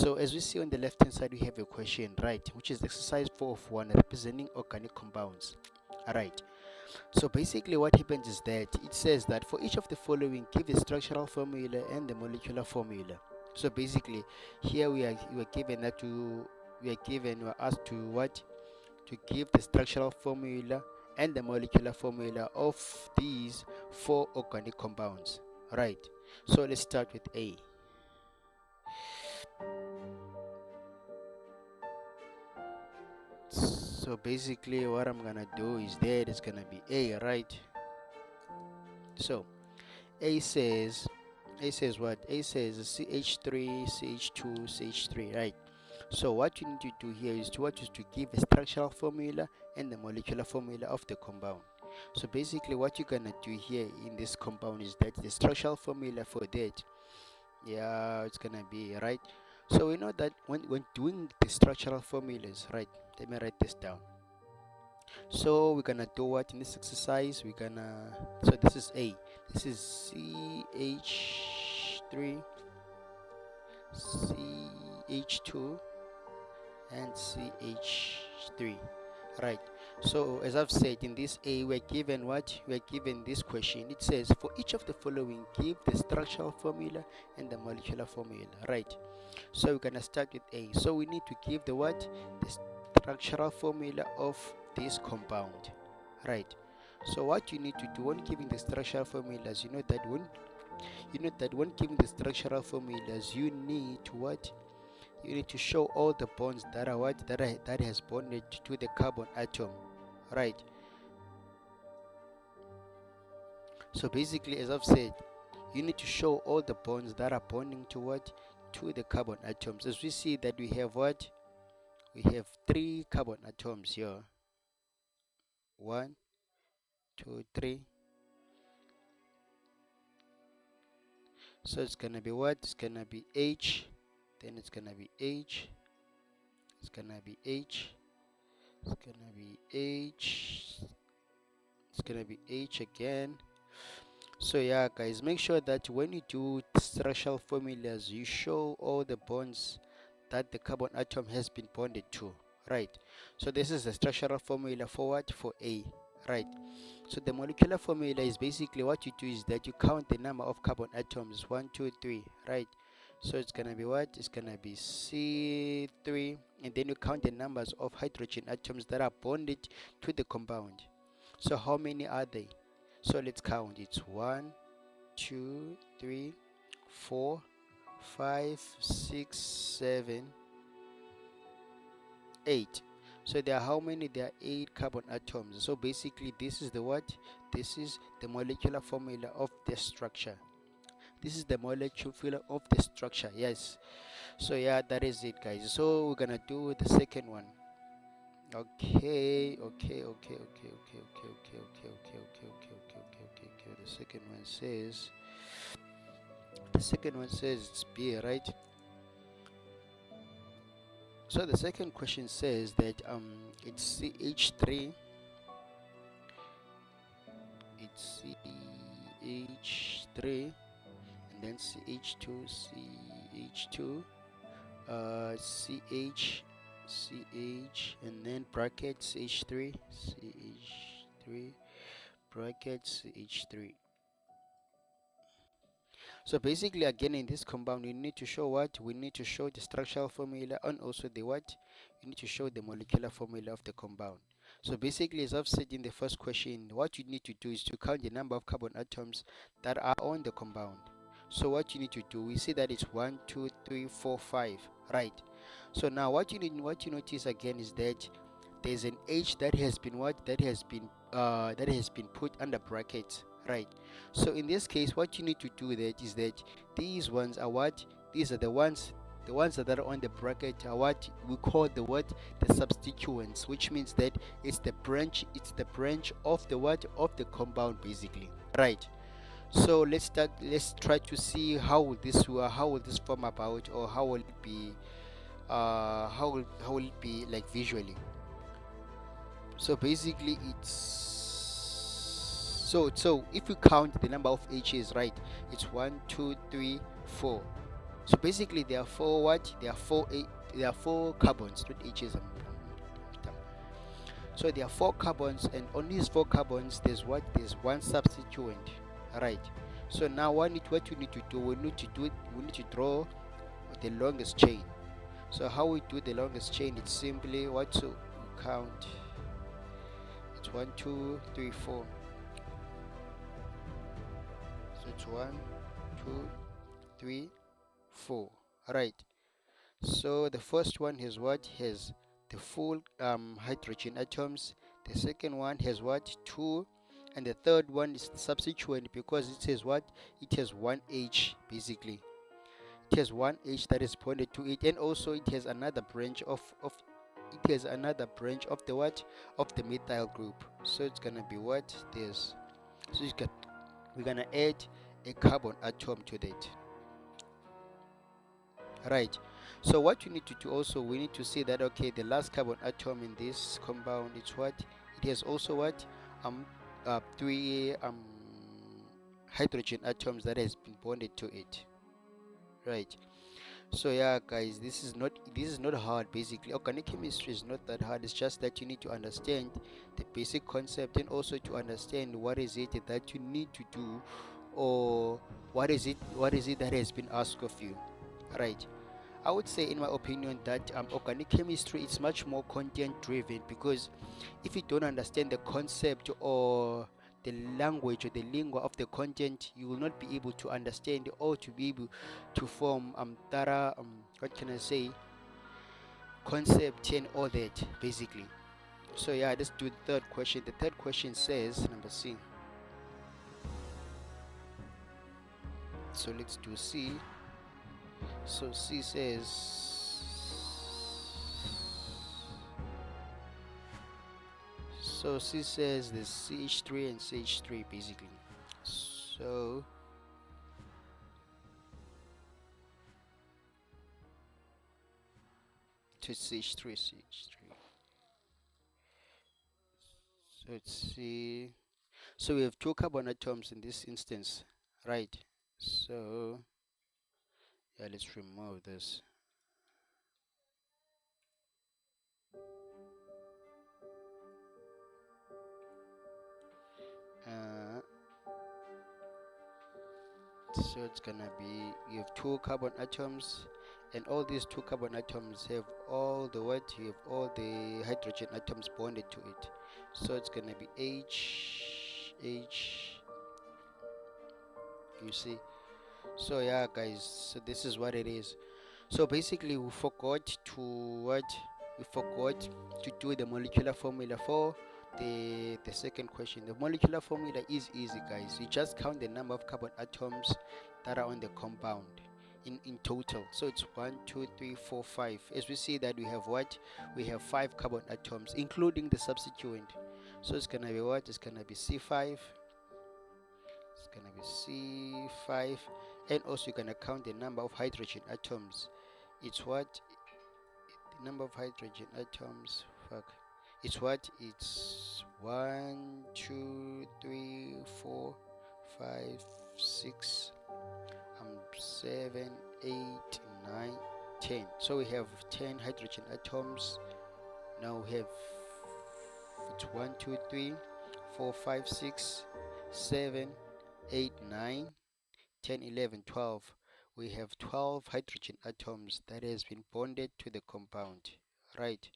So as we see on the left hand side, we have a question, right, which is exercise 4 of 1, representing organic compounds. Alright, so basically what happens is that it says that for each of the following, give the structural formula and the molecular formula. So basically here we are asked to what, to give the structural formula and the molecular formula of these 4 organic compounds. Right, so let's start with A. So basically what I'm gonna do is that it's gonna be A, right? So A says what? A says CH3, CH2, CH3, right? So what you need to do here is to give a structural formula and the molecular formula of the compound. So basically what you're gonna do here in this compound is that the structural formula for that, yeah, it's gonna be, right? So we know that when doing the structural formulas, right? Let me write this down. So we're gonna do what in this exercise? So this is A. This is CH3, CH2, and CH3. Right. So as I've said, in this A, we're given what? We're given this question. It says for each of the following, give the structural formula and the molecular formula. Right. So we're gonna start with A. So we need to give the what? The structural formula of this compound. Right. So what you need to do when giving the structural formulas, you know that when giving the structural formulas, you need to what? You need to show all the bonds that are what, that has bonded to the carbon atom. Right. So basically, as I've said, you need to show all the bonds that are bonding to what, to the carbon atoms. As we see that we have what, we have 3 carbon atoms here. 1, 2, 3. So it's gonna be what? It's gonna be H, then it's gonna be H, it's gonna be H, it's gonna be H, it's gonna be H again. So yeah guys, make sure that when you do structural formulas, you show all the bonds that the carbon atom has been bonded to. Right. So this is the structural formula for what? For A. Right. So the molecular formula is basically what you do is that you count the number of carbon atoms, 1, 2, 3, right? So it's gonna be what? It's gonna be C3, and then you count the numbers of hydrogen atoms that are bonded to the compound. So how many are they? So let's count. It's 1, 2, 3, 4, 5, 6, 7, 8. So there are how many? There are 8 carbon atoms. So basically this is the what? This is the molecular formula of the structure. This is the molecular of the structure. Yes. So yeah, that is it guys. So we're gonna do the second one. Okay. The second one says it's B, right? So the second question says that it's CH3, it's CH3, and then CH2, CH, and then brackets CH3, brackets CH3. So basically again in this compound we need to show what? We need to show the structural formula and also the what? We need to show the molecular formula of the compound. So basically as I've said in the first question, what you need to do is to count the number of carbon atoms that are on the compound. So what you need to do, we see that it's 1, 2, 3, 4, 5, right? So now what you notice again is that there's an H that has been what? That has been put under brackets. Right. So in this case, what you need to do that is that these ones are what? These are the ones that are on the bracket are what we call the what? The substituents, which means that it's the branch of the what? Of the compound basically. Right. So let's try to see how will this form about, or how will it be how will it be like visually. So basically it's so if you count the number of H's, right, it's 1, 2, 3, 4. So basically there are four what? There are four carbons, not H's. So there are four carbons, and on these four carbons there's what? There's one substituent. Right. So now what you need to do, we need to draw the longest chain. So how we do the longest chain, it's simply what to count. It's 1 2 3 4. So it's 1 2 3 4. Right. So the first one has what? Has the full hydrogen atoms. The second one has what? 2. And the third one is the substituent, because it says what? It has one H basically. It has one H that is pointed to it, and also it has another branch of the what? Of the methyl group. So it's gonna be what? This. So we're gonna add a carbon atom to that. Right. So what you need to do also, we need to see that okay, the last carbon atom in this compound, it's what? It has also what? Three hydrogen atoms that has been bonded to it. Right. So yeah, guys, this is not hard. Basically, organic chemistry is not that hard. It's just that you need to understand the basic concept, and also to understand what is it that you need to do, or what is it that has been asked of you. Right. I would say, in my opinion, that organic chemistry is much more content driven, because if you don't understand the concept or the language or the lingua of the content, you will not be able to understand or to be able to form thorough what can I say, concept and all that basically. So yeah, let's do the third question. The third question says number C. So let's do C. So C says, so C says the CH3 and CH3 basically. So to CH3, CH3. So let's see. So we have two carbon atoms in this instance, right? So yeah, let's remove this. Uh, so it's gonna be, you have two carbon atoms, and all these two carbon atoms have all the what? You have all the hydrogen atoms bonded to it. So it's gonna be H. You see. So yeah, guys. So this is what it is. So basically, we forgot to what? We forgot to do the molecular formula for the second question. The molecular formula is easy, guys. You just count the number of carbon atoms that are on the compound in total. So it's 1 2 3 4 5. As we see that we have what? We have 5 carbon atoms, including the substituent. So it's gonna be what? It's gonna be C5. It's gonna be C5, and also you're gonna count the number of hydrogen atoms. It's what? The number of hydrogen atoms. Fuck. It's what? It's 1, 2, 3, 4, 5, 6, 7, 8, 9, 10. So we have 10 hydrogen atoms. Now we have, it's 1, 2, 3, 4, 5, 6, 7, 8, 9, 10, 11, 12. We have 12 hydrogen atoms that has been bonded to the compound, right?